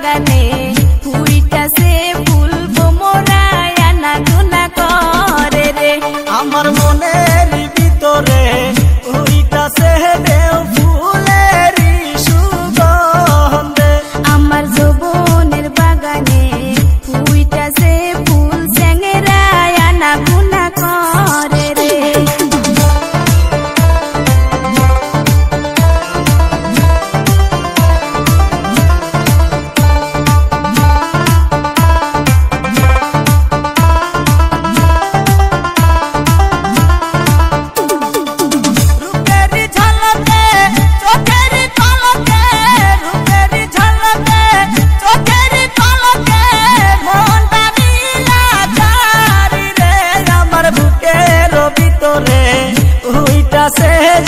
বাগানে ফুইটাছে ফুল বোমরায় আনা গুনা করে রে। আমার মনের ভিতরে ফুইটাছে দেও ফুলেরই সুগন্ধে। আমার যৌবনের বাগানে ফুইটাছে ফুল চ্যাংরায় আনা গুনা করে রে।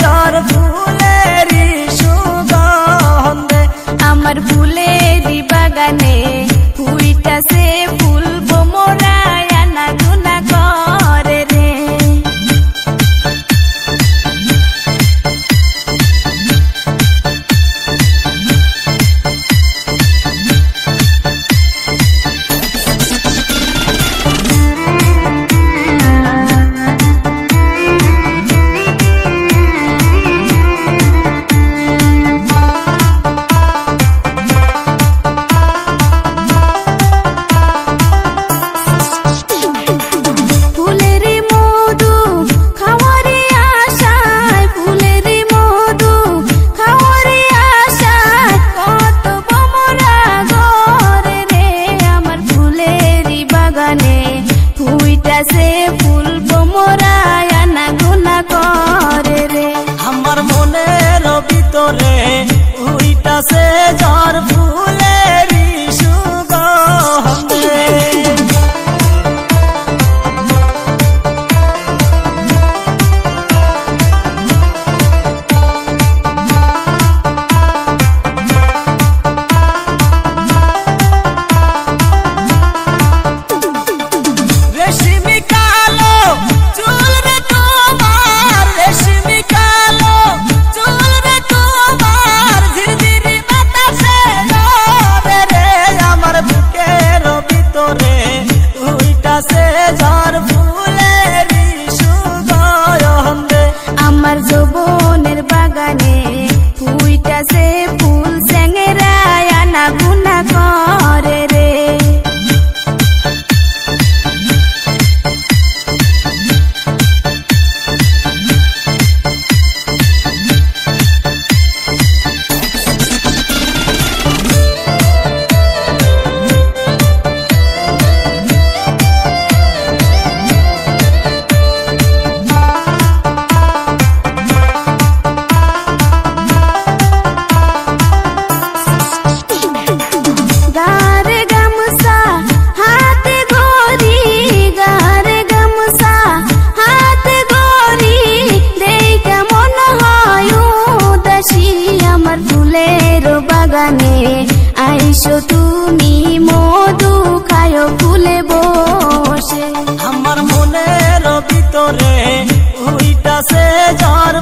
ঝড় ফুলেরই সুগন্ধে। আমার ফুলেরই বাগানে ফুইটাছে ফুল বোমরায় আনা গুনা করে রে। ফুইটাছে ফুল বোমরায় আনা গুনা করে রে। আমার মনের ভিতরে ফুইটাছে ঝড় ফুলেরই সুগন্ধে। আমার যৌবনের বাগানে ফুইটাছে ফুল চ্যাংরায় আনা গুনা করে রে। বাগানে আইসো তুমি মধু খায়ো ফুলে বসে। আমার মনের ভিতরে ফুইটাছে ঝড়